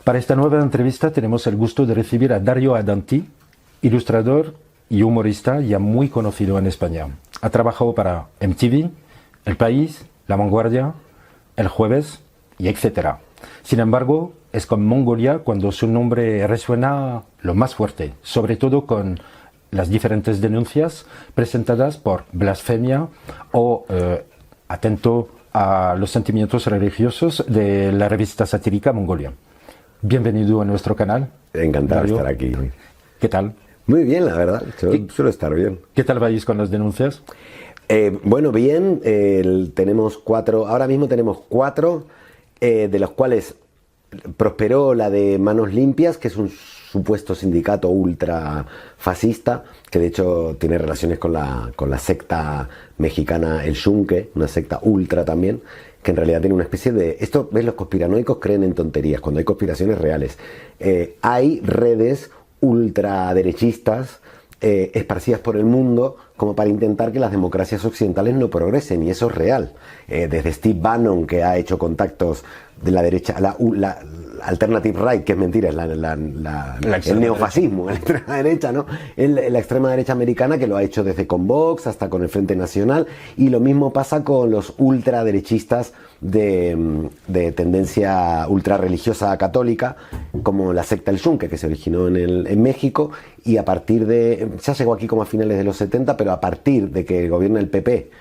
Para esta nueva entrevista tenemos el gusto de recibir a Dario Adanti, ilustrador y humorista ya muy conocido en España. Ha trabajado para MTV, El País, La Vanguardia, El Jueves y etcétera. Sin embargo, es con Mongolia cuando su nombre resuena lo más fuerte, sobre todo con las diferentes denuncias presentadas por blasfemia o atento a los sentimientos religiosos de la revista satírica Mongolia. Bienvenido a nuestro canal. Encantado de Dario. estar aquí. ¿Qué tal? Muy bien, la verdad. Suelo estar bien. ¿Qué tal vais con las denuncias? Bueno, bien. Tenemos ahora mismo tenemos cuatro, de los cuales prosperó la de Manos Limpias, que es un supuesto sindicato ultra fascista, que de hecho tiene relaciones con la secta mexicana El Yunque, una secta ultra también, que en realidad tiene una especie de... Esto, ¿ves? Los conspiranoicos creen en tonterías, cuando hay conspiraciones reales. Hay redes ultraderechistas esparcidas por el mundo como para intentar que las democracias occidentales no progresen, y eso es real. Desde Steve Bannon, que ha hecho contactos de la derecha, la alternative right, que es mentira, es el neofascismo, la extrema derecha, ¿no? La extrema derecha americana, que lo ha hecho desde con Vox hasta con el Frente Nacional, y lo mismo pasa con los ultraderechistas de tendencia ultrarreligiosa católica, como la secta El Yunque, que se originó en México, y a partir de... ya llegó aquí como a finales de los 70, pero a partir de que gobierna el PP,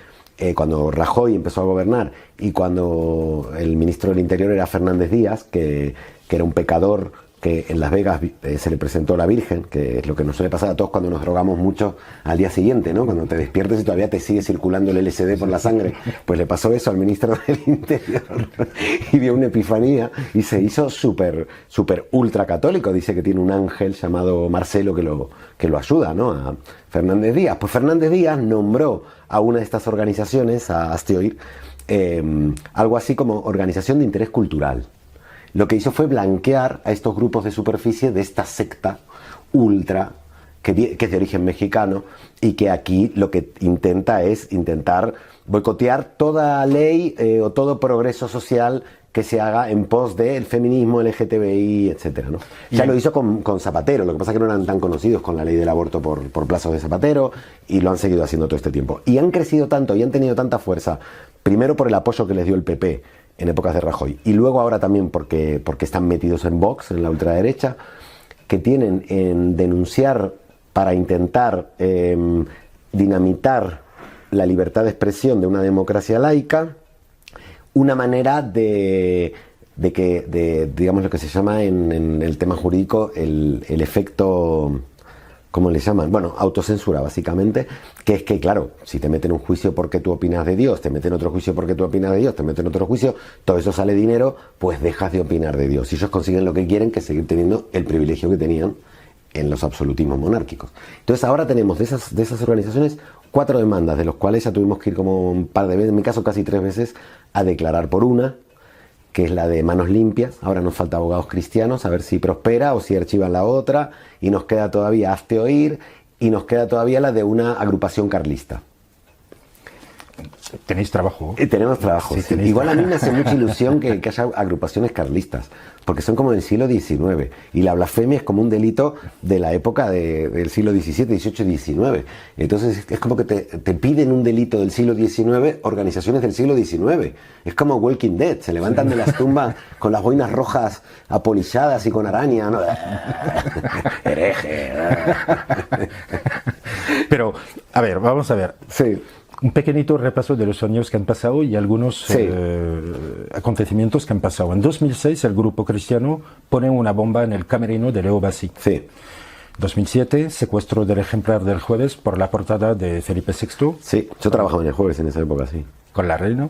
cuando Rajoy empezó a gobernar y cuando el ministro del Interior era Fernández Díaz, que era un pecador, que en Las Vegas se le presentó la Virgen, que es lo que nos suele pasar a todos cuando nos drogamos mucho al día siguiente, ¿no? Cuando te despiertes y todavía te sigue circulando el LSD por la sangre, pues le pasó eso al ministro del Interior y dio una epifanía y se hizo súper ultra católico. Dice que tiene un ángel llamado Marcelo que lo ayuda, ¿no? A Fernández Díaz. Pues Fernández Díaz nombró a una de estas organizaciones, a Hazte algo así como Organización de Interés Cultural. Lo que hizo fue blanquear a estos grupos de superficie de esta secta ultra, que es de origen mexicano, y que aquí lo que intenta es boicotear toda ley o todo progreso social que se haga en pos del feminismo, LGTBI, etcétera, ¿no? Ya lo hizo con Zapatero, lo que pasa es que no eran tan conocidos con la ley del aborto por plazos de Zapatero, y lo han seguido haciendo todo este tiempo. Y han crecido tanto y han tenido tanta fuerza, primero por el apoyo que les dio el PP en épocas de Rajoy, y luego ahora también porque están metidos en Vox, en la ultraderecha, que tienen en denunciar para intentar dinamitar la libertad de expresión de una democracia laica, una manera de digamos, lo que se llama en el tema jurídico el efecto... ¿Cómo le llaman? Bueno, autocensura, básicamente, que es que, claro, si te meten un juicio porque tú opinas de Dios, te meten otro juicio porque tú opinas de Dios, te meten otro juicio, todo eso sale dinero, pues dejas de opinar de Dios. Y ellos consiguen lo que quieren, que es seguir teniendo el privilegio que tenían en los absolutismos monárquicos. Entonces ahora tenemos de esas organizaciones 4 demandas, de los cuales ya tuvimos que ir como un par de veces, en mi caso casi 3 veces, a declarar por una, que es la de Manos Limpias. Ahora nos falta Abogados Cristianos, a ver si prospera o si archivan la otra, y nos queda todavía Hazte Oír, y nos queda todavía la de una agrupación carlista. ¿Tenéis trabajo? Tenemos trabajo. Sí, Sí. tenéis Igual a mí me hace mucha ilusión que haya agrupaciones carlistas, porque son como del siglo XIX, y la blasfemia es como un delito de la época del siglo XVII, XVIII y XIX. Entonces es como que te piden un delito del siglo XIX, organizaciones del siglo XIX. Es como Walking Dead, se levantan de las tumbas con las boinas rojas apolilladas y con araña, ¿no? Hereje. Pero, a ver, vamos a ver. Sí. Un pequeñito repaso de los años que han pasado y algunos acontecimientos que han pasado. En 2006 el grupo cristiano pone una bomba en el camerino de Leo Bassi. Sí. 2007, secuestro del ejemplar del Jueves por la portada de Felipe VI. Sí, yo trabajaba en el Jueves en esa época, sí. Con la reina.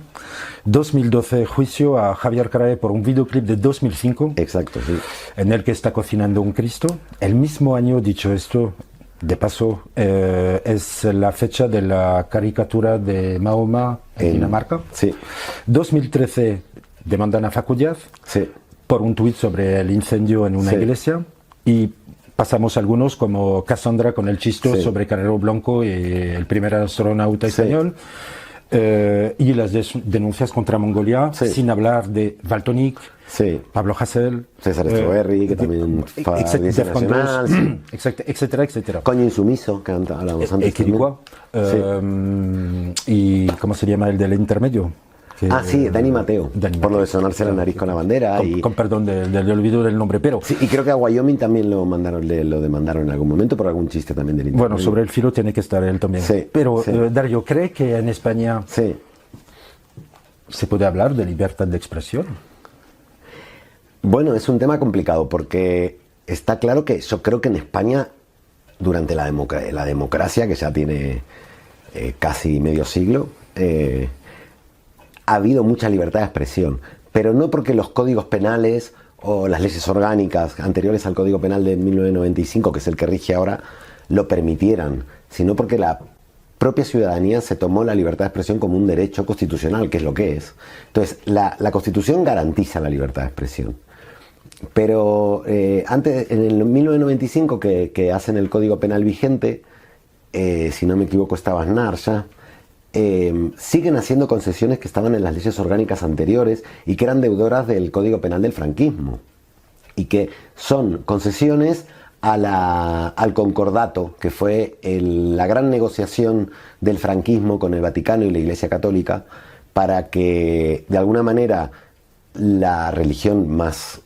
2012, juicio a Javier Crae por un videoclip de 2005. Exacto, sí. En el que está cocinando un Cristo. El mismo año, dicho esto, de paso, es la fecha de la caricatura de Mahoma en Dinamarca. Sí. 2013, demandan a Facu Díaz por un tuit sobre el incendio en una iglesia. Y pasamos algunos como Cassandra con el chisto sobre Carrero Blanco y el primer astronauta español. Y las denuncias contra Mongolia, Sí. sin hablar de Valtonyc, Sí. Pablo Hasél, César Strawberry, que también fue a la Audiencia Defcon Nacional. 2, Sí. etcétera, etcétera. Coño Insumiso, que hablábamos antes. Québécois. Y ¿cómo se llama el del intermedio? Sí, Dani Mateo, Dani por lo de Mateo. sonarse la nariz con la bandera. Con perdón del olvido del nombre, pero Sí, y creo que a Wyoming también lo demandaron en algún momento por algún chiste también del internet. bueno, sobre el filo tiene que estar él también. Sí, Pero sí. Dario, ¿cree que en España Sí. se puede hablar de libertad de expresión? Bueno, es un tema complicado porque está claro que yo creo que en España, durante la democracia, que ya tiene casi medio siglo, ha habido mucha libertad de expresión, pero no porque los códigos penales o las leyes orgánicas anteriores al Código Penal de 1995, que es el que rige ahora, lo permitieran, sino porque la propia ciudadanía se tomó la libertad de expresión como un derecho constitucional, que es lo que es. Entonces, la Constitución garantiza la libertad de expresión. Pero antes, en el 1995, que hacen el Código Penal vigente, si no me equivoco estaba Aznar ya, siguen haciendo concesiones que estaban en las leyes orgánicas anteriores y que eran deudoras del Código Penal del franquismo. Y que son concesiones al concordato, que fue la gran negociación del franquismo con el Vaticano y la Iglesia Católica, para que de alguna manera la religión más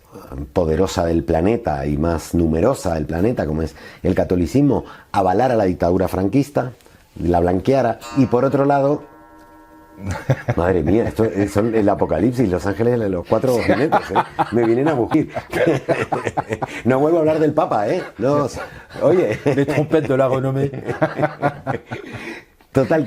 poderosa del planeta y más numerosa del planeta, como es el catolicismo, avalara la dictadura franquista, la blanqueara, y por otro lado, madre mía, esto son el apocalipsis, los ángeles de los 4 jinetes, me vienen a buscar. No vuelvo a hablar del Papa, no, oye. Les trompettes de la renommée. Total,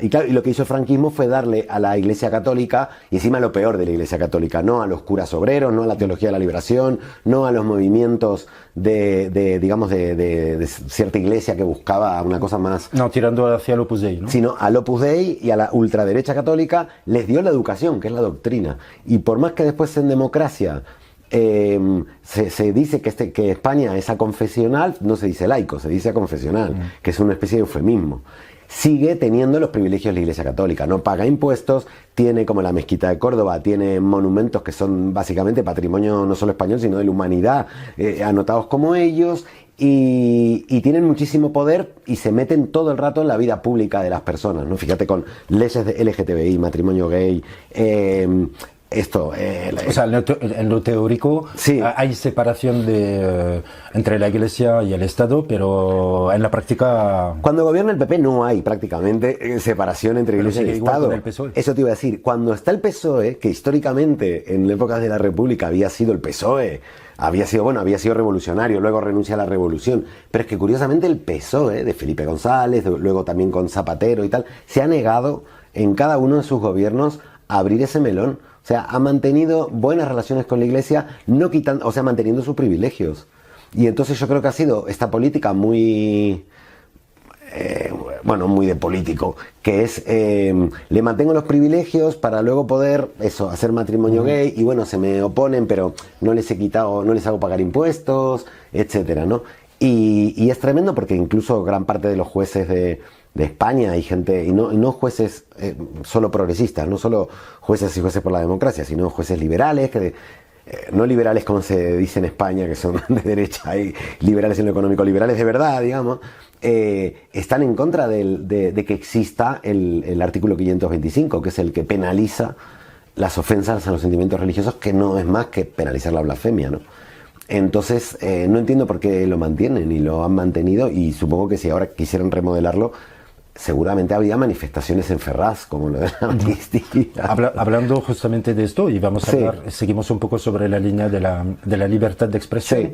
y lo que hizo el franquismo fue darle a la Iglesia Católica, y encima lo peor de la Iglesia Católica, no a los curas obreros, no a la teología de la liberación, no a los movimientos de cierta iglesia que buscaba una cosa más... No, tirando hacia el Opus Dei, ¿no? Sino al Opus Dei y a la ultraderecha católica les dio la educación, que es la doctrina. Y por más que después en democracia se dice que España es aconfesional, no se dice laico, se dice aconfesional, que es una especie de eufemismo. Sigue teniendo los privilegios de la Iglesia Católica, no paga impuestos, tiene, como la Mezquita de Córdoba, tiene monumentos que son básicamente patrimonio no solo español, sino de la humanidad, anotados como ellos, y tienen muchísimo poder y se meten todo el rato en la vida pública de las personas, ¿no? Fíjate, con leyes de LGTBI, matrimonio gay, o sea, en lo teórico sí, hay separación entre la Iglesia y el Estado, pero en la práctica... Cuando gobierna el PP no hay prácticamente separación entre Iglesia y Estado. El PSOE. Eso te iba a decir. Cuando está el PSOE, que históricamente en épocas de la República había sido el PSOE, había sido revolucionario, luego renuncia a la revolución, pero es que curiosamente el PSOE, de Felipe González, luego también con Zapatero y tal, se ha negado en cada uno de sus gobiernos a abrir ese melón. O sea, ha mantenido buenas relaciones con la Iglesia, no quitando, o sea, manteniendo sus privilegios. Y entonces yo creo que ha sido esta política muy, muy de político, que es, le mantengo los privilegios para luego poder, hacer matrimonio gay, y bueno, se me oponen, pero no les he quitado, no les hago pagar impuestos, etcétera, ¿no? Y es tremendo porque incluso gran parte de los jueces de España hay gente, y no jueces solo progresistas, no solo jueces y jueces por la democracia, sino jueces liberales, no liberales como se dice en España, que son de derecha, y liberales en lo económico, liberales de verdad, digamos, están en contra de que exista el artículo 525, que es el que penaliza las ofensas a los sentimientos religiosos, que no es más que penalizar la blasfemia, ¿no? Entonces, no entiendo por qué lo mantienen y lo han mantenido, y supongo que si ahora quisieran remodelarlo, seguramente había manifestaciones en Ferraz, como lo de la amnistía. Hablando justamente de esto, y vamos a hablar, seguimos un poco sobre la línea de la libertad de expresión. Sí.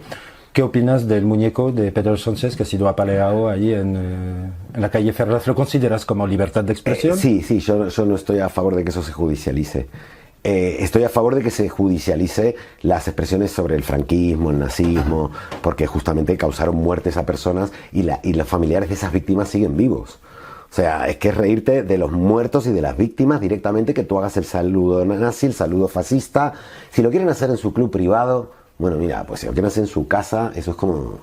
¿Qué opinas del muñeco de Pedro Sánchez que ha sido apaleado ahí en la calle Ferraz? ¿Lo consideras como libertad de expresión? Sí, yo no estoy a favor de que eso se judicialice. Estoy a favor de que se judicialice las expresiones sobre el franquismo, el nazismo, porque justamente causaron muertes a personas y los familiares de esas víctimas siguen vivos. O sea, es que es reírte de los muertos y de las víctimas directamente, que tú hagas el saludo nazi, el saludo fascista. Si lo quieren hacer en su club privado, bueno, mira, pues si lo quieren hacer en su casa, eso es como,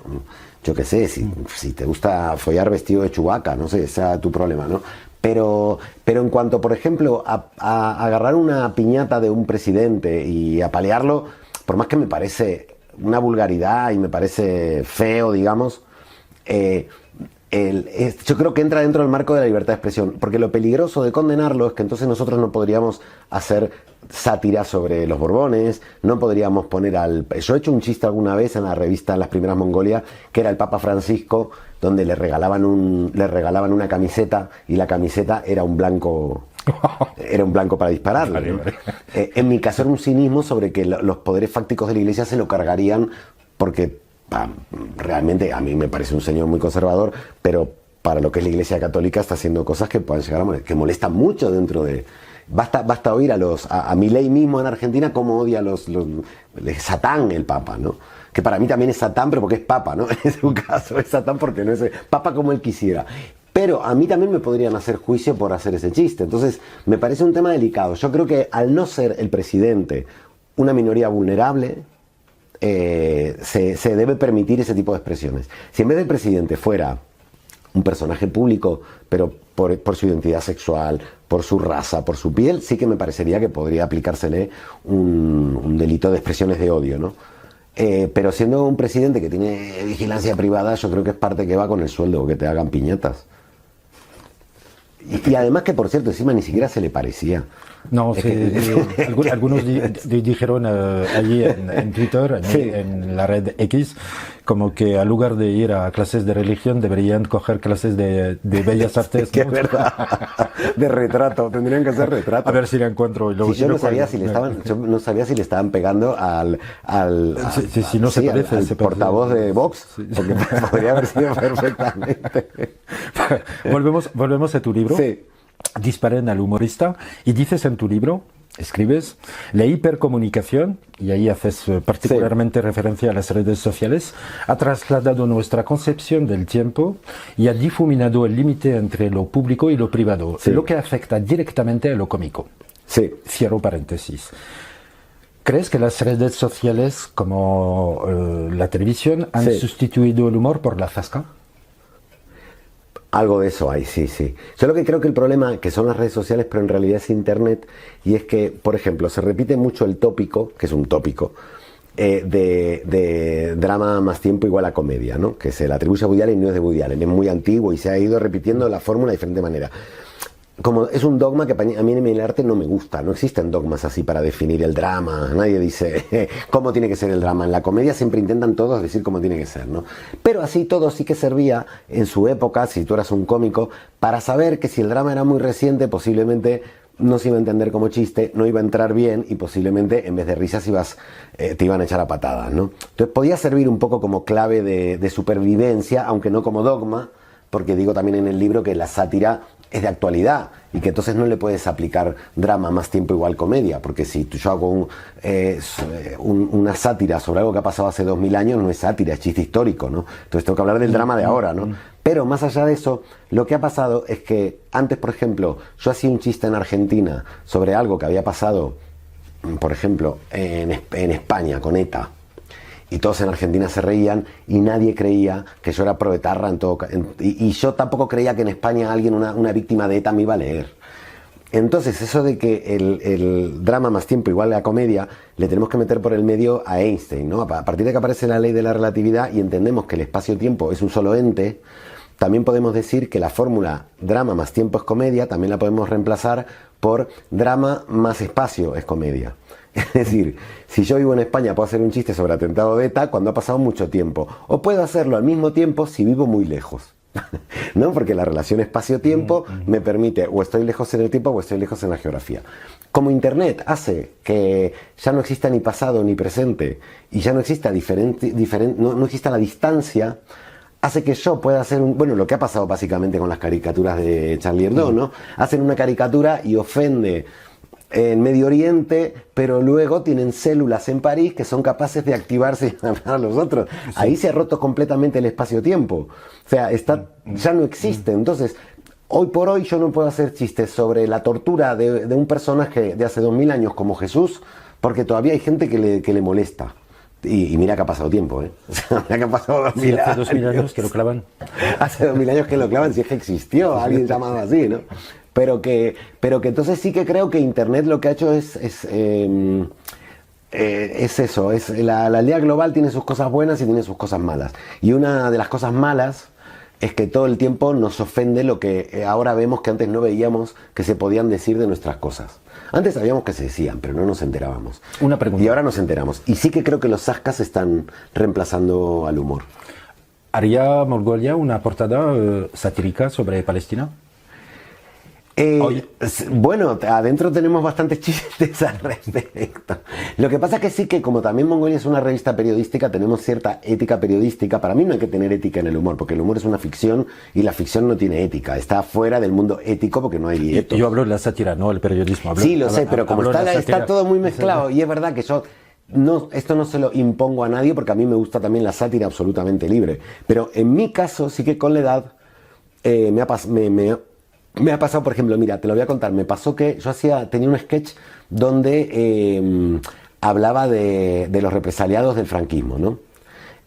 yo qué sé, si te gusta follar vestido de Chewbacca, no sé, ese es tu problema, ¿no? Pero en cuanto, por ejemplo, a agarrar una piñata de un presidente y apalearlo, por más que me parece una vulgaridad y me parece feo, digamos, yo creo que entra dentro del marco de la libertad de expresión, porque lo peligroso de condenarlo es que entonces nosotros no podríamos hacer sátira sobre los Borbones, no podríamos poner yo he hecho un chiste alguna vez en la revista Las Primeras Mongolia, que era el Papa Francisco, donde le regalaban una camiseta, y la camiseta era un blanco para dispararle, ¿no? En mi caso era un cinismo sobre que los poderes fácticos de la Iglesia se lo cargarían, porque realmente a mí me parece un señor muy conservador, pero para lo que es la Iglesia Católica está haciendo cosas que pueden llegar que molestan mucho dentro de... Basta oír a Milei mismo en Argentina cómo odia Satán, el Papa, ¿no? Que para mí también es Satán, pero porque es Papa, ¿no? En su caso es Satán porque no es Papa como él quisiera. Pero a mí también me podrían hacer juicio por hacer ese chiste. Entonces me parece un tema delicado. Yo creo que al no ser el presidente una minoría vulnerable, se debe permitir ese tipo de expresiones. Si en vez del presidente fuera un personaje público, pero por su identidad sexual, por su raza, por su piel, sí que me parecería que podría aplicársele un delito de expresiones de odio, ¿no? Pero siendo un presidente que tiene vigilancia privada, yo creo que es parte que va con el sueldo, que te hagan piñatas. Y además que, por cierto, encima ni siquiera se le parecía. No, algunos dijeron allí en Twitter, sí, en la red X, como que al lugar de ir a clases de religión deberían coger clases de bellas artes. Que es verdad, de retrato, tendrían que hacer retrato. A ver si la encuentro. Yo no sabía si le estaban pegando al portavoz de Vox, porque podría haber sido perfectamente. Volvemos a tu libro. Sí. Disparen al humorista, y dices en tu libro, escribes, la hipercomunicación, y ahí haces particularmente referencia a las redes sociales, ha trasladado nuestra concepción del tiempo y ha difuminado el límite entre lo público y lo privado, lo que afecta directamente a lo cómico. Sí. Cierro paréntesis. ¿Crees que las redes sociales, como la televisión, han sustituido el humor por la zasca? Algo de eso hay, sí. Yo lo que creo que el problema, que son las redes sociales, pero en realidad es Internet, y es que, por ejemplo, se repite mucho el tópico, que es un tópico, de drama más tiempo igual a comedia, ¿no? Que se le atribuye a Woody Allen y no es de Woody Allen, es muy antiguo y se ha ido repitiendo la fórmula de diferente manera. Como es un dogma que a mí en el arte no me gusta, no existen dogmas así para definir el drama, nadie dice cómo tiene que ser el drama. En la comedia siempre intentan todos decir cómo tiene que ser, ¿no? Pero así todo sí que servía en su época, si tú eras un cómico, para saber que si el drama era muy reciente, posiblemente no se iba a entender como chiste, no iba a entrar bien y posiblemente en vez de risas te iban a echar a patadas, ¿no? Entonces podía servir un poco como clave de supervivencia, aunque no como dogma, porque digo también en el libro que la sátira es de actualidad y que entonces no le puedes aplicar drama más tiempo igual comedia, porque si yo hago una sátira sobre algo que ha pasado hace 2000 años, no es sátira, es chiste histórico, ¿no? Entonces tengo que hablar del drama de ahora, ¿no? Pero más allá de eso, lo que ha pasado es que antes, por ejemplo, yo hacía un chiste en Argentina sobre algo que había pasado, por ejemplo, en España con ETA, y todos en Argentina se reían y nadie creía que yo era proetarra y yo tampoco creía que en España alguien, una víctima de ETA, me iba a leer. Entonces eso de que el drama más tiempo igual a la comedia le tenemos que meter por el medio a Einstein, ¿no? A partir de que aparece la ley de la relatividad y entendemos que el espacio-tiempo es un solo ente, también podemos decir que la fórmula drama más tiempo es comedia, también la podemos reemplazar por drama más espacio es comedia. Es decir, si yo vivo en España puedo hacer un chiste sobre atentado de ETA cuando ha pasado mucho tiempo, o puedo hacerlo al mismo tiempo si vivo muy lejos, ¿no? Porque la relación espacio-tiempo me permite o estoy lejos en el tiempo o estoy lejos en la geografía. Como Internet hace que ya no exista ni pasado ni presente y ya no exista no exista la distancia, hace que yo pueda hacer lo que ha pasado básicamente con las caricaturas de Charlie Hebdo, ¿no? Hacen una caricatura y ofende en Medio Oriente, pero luego tienen células en París que son capaces de activarse y matar a los otros. Sí. Ahí se ha roto completamente el espacio-tiempo. O sea, ya no existe. Entonces, hoy por hoy yo no puedo hacer chistes sobre la tortura de un personaje de hace 2000 años como Jesús, porque todavía hay gente que le molesta. Y mira que ha pasado tiempo, ¿eh? O sea, mira que ha pasado 2000 Sí, hace años. 2000 años que lo clavan. Hace 2000 años que lo clavan, si es que existió alguien llamado así, ¿no? Pero que entonces sí que creo que Internet lo que ha hecho es eso, la aldea global tiene sus cosas buenas y tiene sus cosas malas. Y una de las cosas malas es que todo el tiempo nos ofende lo que ahora vemos que antes no veíamos que se podían decir de nuestras cosas. Antes sabíamos que se decían, pero no nos enterábamos. Una pregunta. Y ahora nos enteramos. Y sí que creo que los zascas están reemplazando al humor. ¿Haría Mongolia una portada satírica sobre Palestina? Bueno, adentro tenemos bastantes chistes al respecto. Lo que pasa es que sí que como también Mongolia es una revista periodística, tenemos cierta ética periodística. Para mí no hay que tener ética en el humor, porque el humor es una ficción y la ficción no tiene ética. Está fuera del mundo ético porque no hay ética. Yo hablo de la sátira, no el periodismo. Sí, lo sé, pero como está todo muy mezclado y es verdad que yo... No, esto no se lo impongo a nadie porque a mí me gusta también la sátira absolutamente libre. Pero en mi caso sí que con la edad me ha pasado, por ejemplo, mira, te lo voy a contar. Me pasó que yo tenía un sketch donde hablaba de los represaliados del franquismo, ¿no?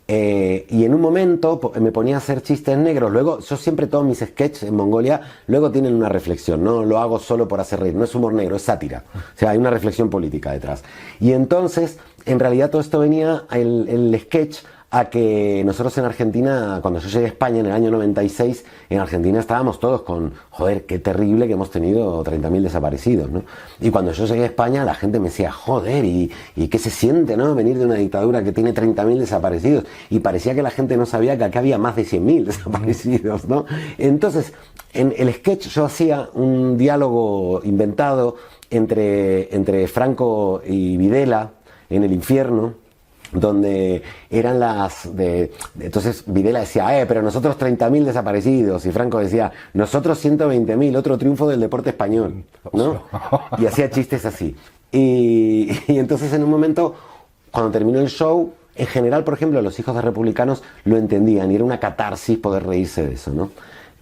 Y en un momento me ponía a hacer chistes negros. Luego, yo siempre todos mis sketches en Mongolia, luego tienen una reflexión. No lo hago solo por hacer reír. No es humor negro, es sátira. O sea, hay una reflexión política detrás. Y entonces, en realidad todo esto venía, el sketch, a que nosotros en Argentina, cuando yo llegué a España en el año 96, en Argentina estábamos todos con, joder, qué terrible que hemos tenido 30.000 desaparecidos, ¿no? Y cuando yo llegué a España, la gente me decía, joder, ¿y qué se siente, no? Venir de una dictadura que tiene 30.000 desaparecidos. Y parecía que la gente no sabía que acá había más de 100.000 desaparecidos, ¿no? Entonces, en el sketch yo hacía un diálogo inventado entre Franco y Videla en el infierno, donde eran entonces Videla decía, pero nosotros 30.000 desaparecidos, y Franco decía, nosotros 120.000, otro triunfo del deporte español, ¿no? Y hacía chistes así. Y entonces en un momento, cuando terminó el show, en general, por ejemplo, los hijos de republicanos lo entendían y era una catarsis poder reírse de eso, ¿no?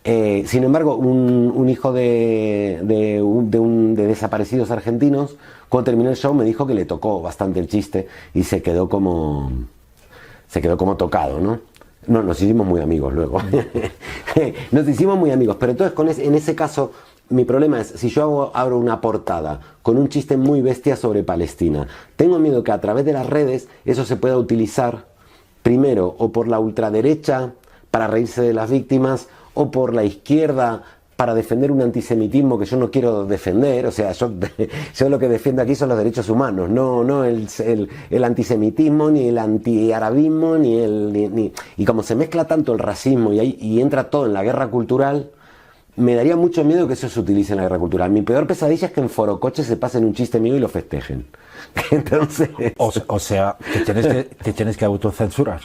Sin embargo, un hijo de desaparecidos argentinos, cuando terminó el show, me dijo que le tocó bastante el chiste y se quedó como tocado, ¿no? No, nos hicimos muy amigos luego. Nos hicimos muy amigos, pero entonces en ese caso mi problema es, si yo abro una portada con un chiste muy bestia sobre Palestina, tengo miedo que a través de las redes eso se pueda utilizar primero o por la ultraderecha para reírse de las víctimas, o por la izquierda para defender un antisemitismo que yo no quiero defender. O sea, yo lo que defiendo aquí son los derechos humanos, no el antisemitismo, ni el antiarabismo, y como se mezcla tanto el racismo y entra todo en la guerra cultural, me daría mucho miedo que eso se utilice en la guerra cultural. Mi peor pesadilla es que en Forocoche se pasen un chiste mío y lo festejen. Entonces... O sea, te tienes que autocensurar,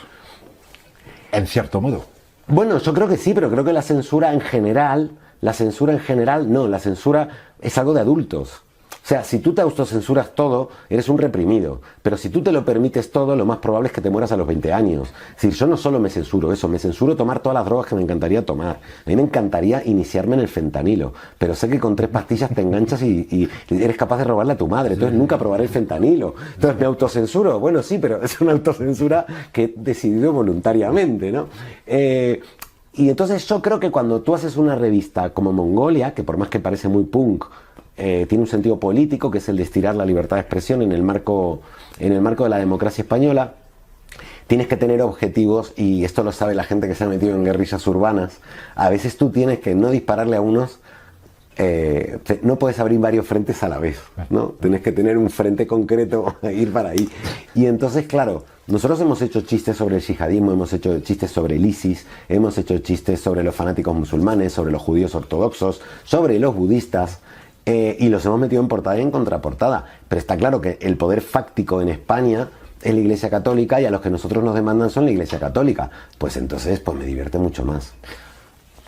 en cierto modo. Bueno, yo creo que sí, pero creo que la censura en general no, la censura es algo de adultos. O sea, si tú te autocensuras todo, eres un reprimido. Pero si tú te lo permites todo, lo más probable es que te mueras a los 20 años. Es decir, yo no solo me censuro eso, me censuro tomar todas las drogas que me encantaría tomar. A mí me encantaría iniciarme en el fentanilo, pero sé que con 3 pastillas te enganchas y eres capaz de robarle a tu madre. Entonces nunca probaré el fentanilo. Entonces me autocensuro. Bueno, sí, pero es una autocensura que he decidido voluntariamente, ¿no? Y entonces yo creo que cuando tú haces una revista como Mongolia, que por más que parece muy punk, tiene un sentido político, que es el de estirar la libertad de expresión en el marco de la democracia española, tienes que tener objetivos, y esto lo sabe la gente que se ha metido en guerrillas urbanas. A veces tú tienes que no dispararle a unos, no puedes abrir varios frentes a la vez, ¿no? Tienes que tener un frente concreto e ir para ahí. Y entonces, claro, nosotros hemos hecho chistes sobre el yihadismo, hemos hecho chistes sobre el ISIS, hemos hecho chistes sobre los fanáticos musulmanes, sobre los judíos ortodoxos, sobre los budistas, y los hemos metido en portada y en contraportada. Pero está claro que el poder fáctico en España es la Iglesia Católica, y a los que nosotros nos demandan son la Iglesia Católica. Pues entonces pues me divierte mucho más.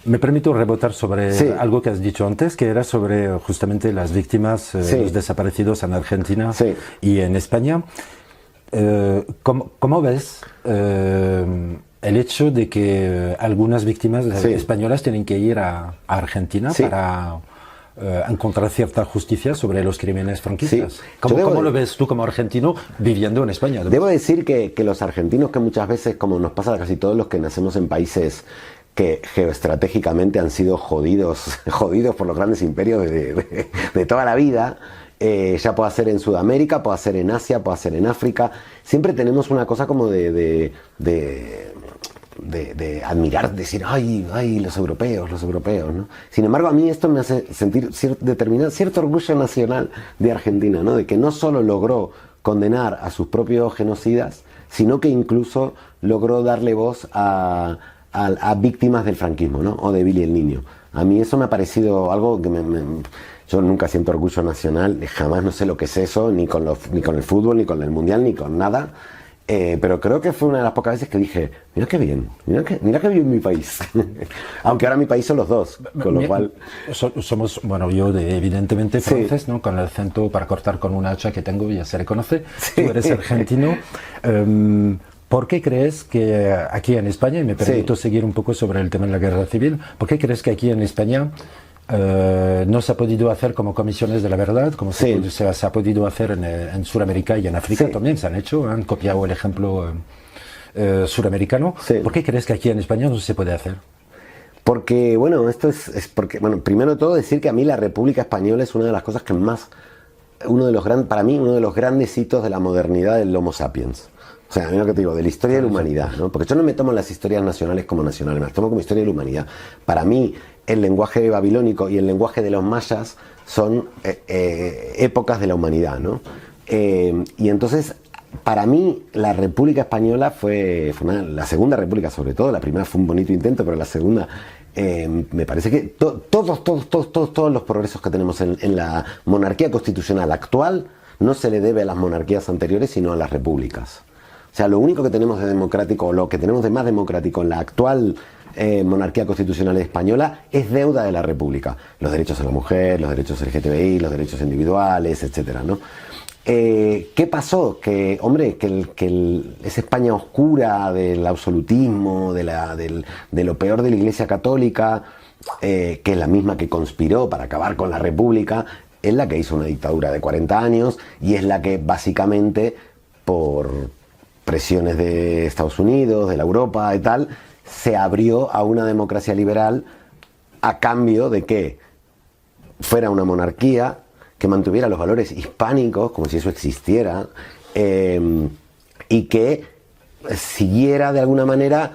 Me permito rebotar sobre algo que has dicho antes, que era sobre justamente las víctimas, los desaparecidos en Argentina y en España. ¿Cómo ves el hecho de que algunas víctimas españolas tienen que ir a Argentina encontrar cierta justicia sobre los crímenes franquistas. Sí. ¿Cómo lo ves tú como argentino viviendo en España? Debo decir que los argentinos, que muchas veces, como nos pasa a casi todos los que nacemos en países que geoestratégicamente han sido jodidos por los grandes imperios de toda la vida, ya pueda ser en Sudamérica, pueda ser en Asia, pueda ser en África, siempre tenemos una cosa como de admirar, decir, ay, los europeos, ¿no? Sin embargo, a mí esto me hace sentir cierto orgullo nacional de Argentina, ¿no? De que no solo logró condenar a sus propios genocidas, sino que incluso logró darle voz a víctimas del franquismo, ¿no? O de Billy el Niño. A mí eso me ha parecido algo que yo nunca siento orgullo nacional, jamás, no sé lo que es eso, ni con el fútbol, ni con el mundial, ni con nada. Pero creo que fue una de las pocas veces que dije, mira qué bien, mira qué bien mi país. Aunque ahora mi país son los dos, con lo cual... Somos, bueno, yo evidentemente francés, sí, ¿no? Con el acento para cortar con una hacha que tengo ya se reconoce. Sí. Tú eres argentino. ¿Por qué crees que aquí en España, y me permito seguir un poco sobre el tema de la guerra civil, ¿por qué crees que aquí en España no se ha podido hacer como comisiones de la verdad, como se ha podido hacer en Sudamérica y en África? También se han hecho, han copiado el ejemplo suramericano. ¿Por qué crees que aquí en España no se puede hacer? Porque, bueno, esto es porque, bueno, primero de todo decir que a mí la República Española es una de las cosas que más, para mí, uno de los grandes hitos de la modernidad del Homo sapiens. O sea, a mí lo que te digo, de la historia de la humanidad, ¿no? Porque yo no me tomo las historias nacionales como nacionales, me las tomo como historia de la humanidad. Para mí, el lenguaje babilónico y el lenguaje de los mayas son épocas de la humanidad, ¿no? Y entonces, para mí, la República Española la segunda república sobre todo, la primera fue un bonito intento, pero la segunda, me parece que todos los progresos que tenemos en la monarquía constitucional actual no se le debe a las monarquías anteriores, sino a las repúblicas. O sea, lo único que tenemos de democrático, o lo que tenemos de más democrático en la actual monarquía constitucional española, es deuda de la República. Los derechos de la mujer, los derechos LGTBI, los derechos individuales, etcétera, ¿no? ¿Qué pasó? Que, hombre, esa España oscura del absolutismo, de lo peor de la Iglesia Católica, que es la misma que conspiró para acabar con la República, es la que hizo una dictadura de 40 años y es la que básicamente, por presiones de Estados Unidos, de la Europa y tal, se abrió a una democracia liberal a cambio de que fuera una monarquía que mantuviera los valores hispánicos, como si eso existiera, y que siguiera de alguna manera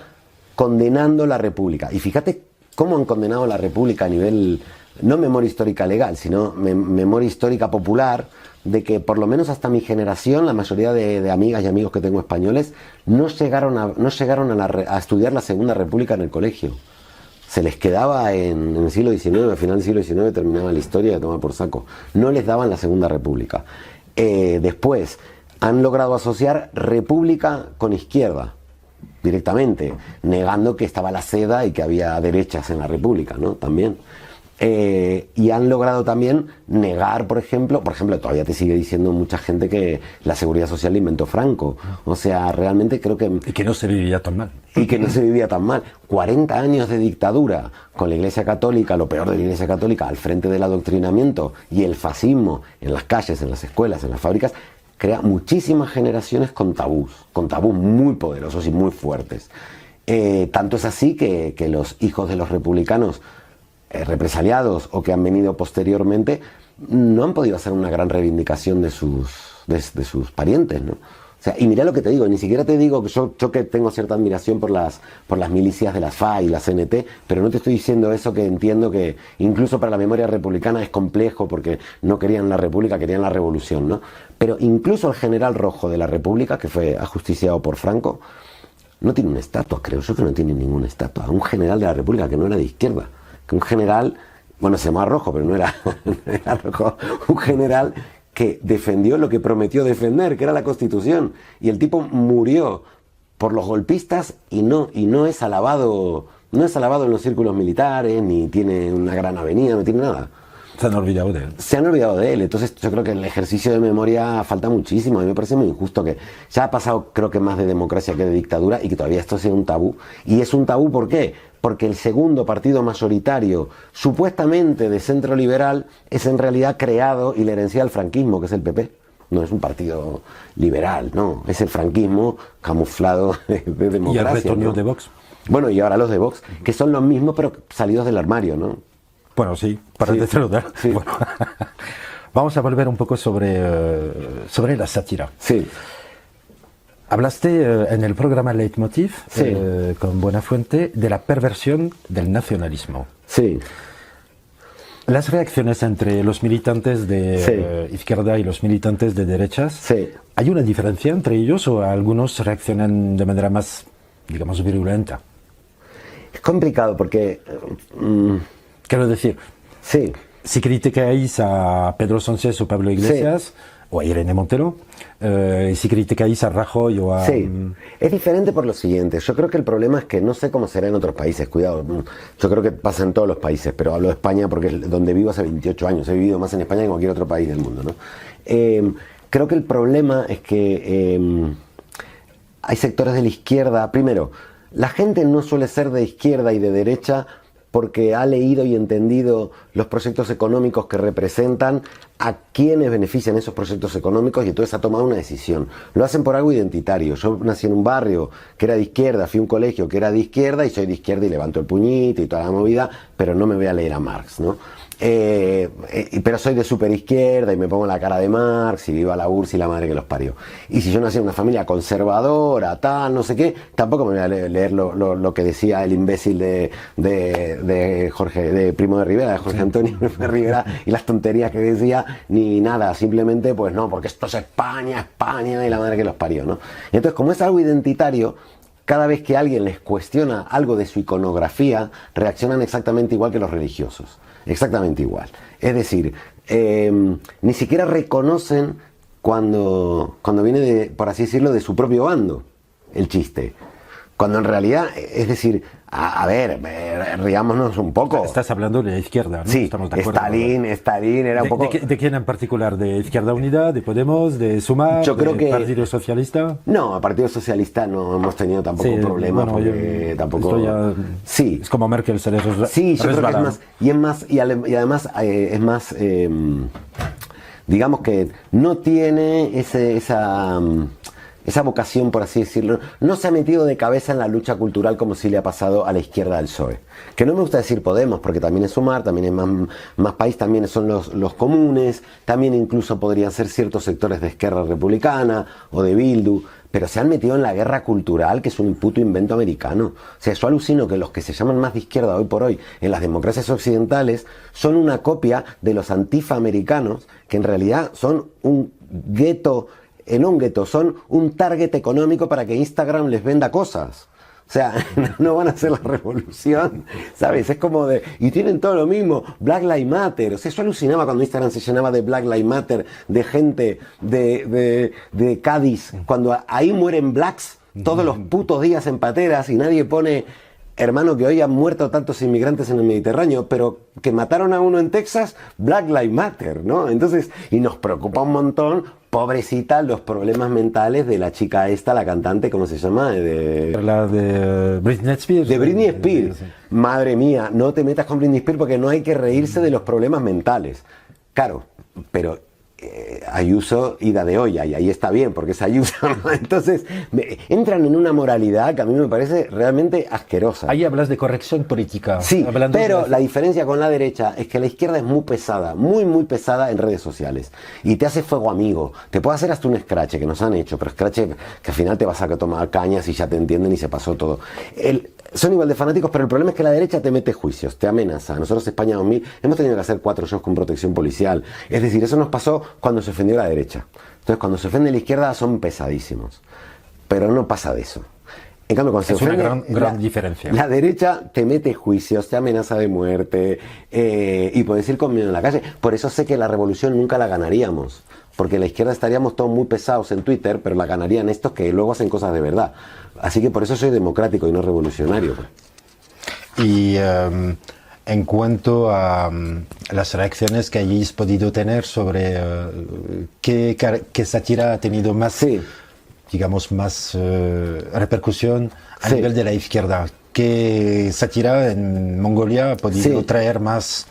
condenando la República. Y fíjate cómo han condenado la República a nivel, no memoria histórica legal, sino memoria histórica popular, de que por lo menos hasta mi generación, la mayoría de amigas y amigos que tengo españoles, no llegaron a estudiar la Segunda República en el colegio. Se les quedaba en el siglo XIX, al final del siglo XIX terminaba la historia de tomar por saco. No les daban la Segunda República. Después han logrado asociar república con izquierda, directamente, negando que estaba la seda y que había derechas en la República, ¿no? También. Y han logrado también negar, por ejemplo, todavía te sigue diciendo mucha gente que la seguridad social la inventó Franco. O sea, realmente creo que... Y que no se vivía tan mal. Y que no se vivía tan mal. 40 años de dictadura con la Iglesia Católica, lo peor de la Iglesia Católica, al frente del adoctrinamiento y el fascismo en las calles, en las escuelas, en las fábricas, crea muchísimas generaciones con tabús muy poderosos y muy fuertes. Tanto es así que los hijos de los republicanos represaliados o que han venido posteriormente no han podido hacer una gran reivindicación de sus parientes, ¿no? O sea, y mira lo que te digo, ni siquiera te digo que yo que tengo cierta admiración por las milicias de las FA y la CNT, pero no te estoy diciendo eso, que entiendo que incluso para la memoria republicana es complejo porque no querían la república, querían la revolución, ¿no? Pero incluso el general rojo de la república, que fue ajusticiado por Franco, no tiene una estatua, creo yo que no tiene ninguna estatua. Un general de la república que no era de izquierda, que un general, bueno, se llamaba Rojo, pero no era rojo, un general que defendió lo que prometió defender, que era la Constitución, y el tipo murió por los golpistas y no es alabado en los círculos militares, ni tiene una gran avenida, no tiene nada. Se han olvidado de él. Se han olvidado de él. Entonces yo creo que el ejercicio de memoria falta muchísimo. A mí me parece muy injusto que ya ha pasado, creo que más de democracia que de dictadura, y que todavía esto sea un tabú. Y es un tabú, ¿por qué? Porque el segundo partido mayoritario, supuestamente de centro liberal, es en realidad creado y le herencia al franquismo, que es el PP. No es un partido liberal, no. Es el franquismo camuflado de democracia. Y el retorno, ¿no?, de Vox. Bueno, y ahora los de Vox, que son los mismos pero salidos del armario, ¿no? Bueno, sí, para decirlo. Sí. Bueno. Vamos a volver un poco sobre la sátira. Sí. Hablaste en el programa Leitmotiv, Sí. con Buenafuente, de la perversión del nacionalismo. Sí. Las reacciones entre los militantes de izquierda y los militantes de derechas, Sí. ¿hay una diferencia entre ellos o algunos reaccionan de manera más, digamos, virulenta? Es complicado porque... Quiero decir, sí. si criticáis a Pedro Sánchez o Pablo Iglesias, o a Irene Montero, y si criticáis a Rajoy o a... Sí, es diferente por lo siguiente. Yo creo que el problema es que no sé cómo será en otros países, cuidado. Yo creo que pasa en todos los países, pero hablo de España porque es donde vivo hace 28 años. He vivido más en España que en cualquier otro país del mundo, ¿no? Creo que el problema es que hay sectores de la izquierda. Primero, la gente no suele ser de izquierda y de derecha porque ha leído y entendido los proyectos económicos que representan, a quienes benefician esos proyectos económicos, y entonces ha tomado una decisión. Lo hacen por algo identitario. Yo nací en un barrio que era de izquierda, fui a un colegio que era de izquierda, y soy de izquierda y levanto el puñito y toda la movida, pero no me voy a leer a Marx, ¿no? Pero soy de super izquierda y me pongo la cara de Marx y viva la URSS y la madre que los parió. Y si yo nací en una familia conservadora, tal, no sé qué, tampoco me voy a leer lo que decía el imbécil de Jorge, de Primo de Rivera, de Jorge Antonio de Rivera, y las tonterías que decía, ni nada, simplemente pues no, porque esto es España, España y la madre que los parió, ¿no? Y entonces, como es algo identitario, cada vez que alguien les cuestiona algo de su iconografía, reaccionan exactamente igual que los religiosos. Exactamente igual. Es decir, ni siquiera reconocen cuando viene, de, por así decirlo, de su propio bando, el chiste. Cuando en realidad, es decir, a ver, riámonos un poco. Estás hablando de la izquierda, ¿no? Sí, Estamos de acuerdo. Stalin era un poco... ¿De quién en particular? ¿De Izquierda Unida? ¿De Podemos? ¿De Sumar? Yo creo ¿De que... Partido Socialista? No, el Partido Socialista no hemos tenido tampoco problemas, bueno, porque tampoco... Ya, sí. Es como Merkel, se les sí, yo creo que es más, y además es más, digamos que no tiene esa vocación, por así decirlo, no se ha metido de cabeza en la lucha cultural como si le ha pasado a la izquierda del PSOE. Que no me gusta decir Podemos, porque también es Sumar, también es más país, también son los comunes, también incluso podrían ser ciertos sectores de Esquerra Republicana o de Bildu, pero se han metido en la guerra cultural, que es un puto invento americano. O sea, yo alucino que los que se llaman más de izquierda hoy por hoy en las democracias occidentales son una copia de los antifa americanos, que en realidad son un gueto, no un gueto, son un target económico para que Instagram les venda cosas. O sea, no van a hacer la revolución, ¿sabes? Es como de... Y tienen todo lo mismo, Black Lives Matter. O sea, yo alucinaba cuando Instagram se llenaba de Black Lives Matter, de gente de Cádiz, cuando ahí mueren blacks todos los putos días en pateras y nadie pone... Hermano, que hoy han muerto tantos inmigrantes en el Mediterráneo, pero que mataron a uno en Texas, Black Lives Matter, ¿no? Entonces, y nos preocupa un montón, pobrecita, los problemas mentales de la chica esta, la cantante, ¿cómo se llama? La de Britney Spears. De Britney Spears. Madre mía, no te metas con Britney Spears porque no hay que reírse de los problemas mentales. Claro, pero... Ayuso ida de olla, y ahí está bien porque es Ayuso, ¿no? Entonces entran en una moralidad que a mí me parece realmente asquerosa. Ahí hablas de corrección política. Sí, pero la diferencia con la derecha es que la izquierda es muy pesada, muy pesada en redes sociales, y te hace fuego amigo, te puede hacer hasta un escrache, que nos han hecho, pero escrache que al final te vas a tomar cañas y ya te entienden y se pasó todo. Son igual de fanáticos, pero el problema es que la derecha te mete juicios, te amenaza. Nosotros, España 2000, hemos tenido que hacer 4 shows con protección policial. Es decir, eso nos pasó cuando se ofendió la derecha. Entonces, cuando se ofende la izquierda, son pesadísimos. Pero no pasa de eso. En cambio, cuando se ofende, una gran diferencia. La derecha te mete juicios, te amenaza de muerte, y puedes ir con miedo en la calle. Por eso sé que la revolución nunca la ganaríamos. Porque la izquierda estaríamos todos muy pesados en Twitter, pero la ganarían estos que luego hacen cosas de verdad. Así que por eso soy democrático y no revolucionario. Y En cuanto a las reacciones que hayáis podido tener sobre qué sátira ha tenido más, Sí. digamos, más repercusión a Sí. nivel de la izquierda. ¿Qué sátira en Mongolia ha podido Sí. traer más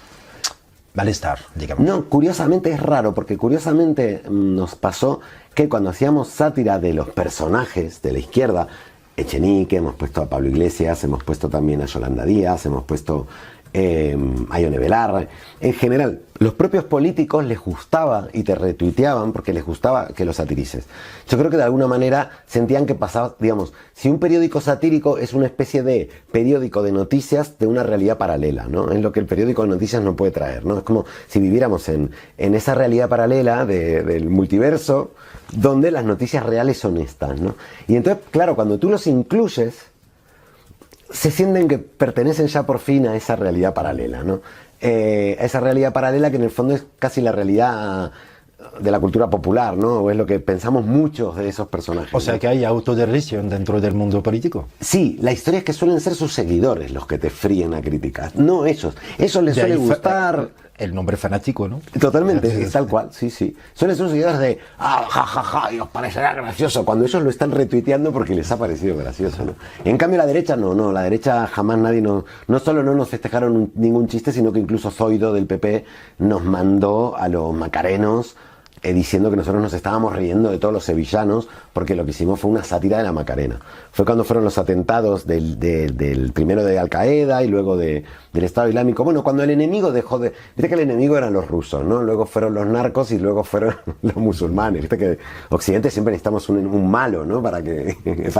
malestar, digamos? No, curiosamente es raro, porque curiosamente nos pasó que cuando hacíamos sátira de los personajes de la izquierda, Echenique, hemos puesto a Pablo Iglesias, hemos puesto también a Yolanda Díaz, hemos puesto a Ione Belarra. En general, los propios políticos les gustaba y te retuiteaban porque les gustaba que los satirices. Yo creo que de alguna manera sentían que pasaba, digamos, si un periódico satírico es una especie de periódico de noticias de una realidad paralela, ¿no? Es lo que el periódico de noticias no puede traer, ¿no? Es como si viviéramos en esa realidad paralela del multiverso donde las noticias reales son estas, ¿no? Y entonces, claro, cuando tú los incluyes, se sienten que pertenecen ya por fin a esa realidad paralela, ¿no? Esa realidad paralela que en el fondo es casi la realidad de la cultura popular, ¿no? O es lo que pensamos muchos de esos personajes. O sea, ¿no? que hay autoderrisión dentro del mundo político. Sí, la historia es que suelen ser sus seguidores los que te fríen a criticar, no ellos. Eso les De suele ahí gustar. el nombre fanático, ¿no? Totalmente, es tal cual, sí, sí. Suelen ser seguidores de, ja, ja, ja, y os parecerá gracioso, cuando ellos lo están retuiteando porque les ha parecido gracioso, ¿no? En cambio la derecha no, la derecha jamás nadie no solo no nos festejaron ningún chiste, sino que incluso Zoido del PP nos mandó a los macarenos diciendo que nosotros nos estábamos riendo de todos los sevillanos porque lo que hicimos fue una sátira de la Macarena. Fue cuando fueron los atentados del primero de Al Qaeda y luego del Estado Islámico. Bueno, cuando el enemigo dejó de... Viste que el enemigo eran los rusos, ¿no? Luego fueron los narcos y luego fueron los musulmanes. Viste que Occidente siempre necesitamos un malo, ¿no? Para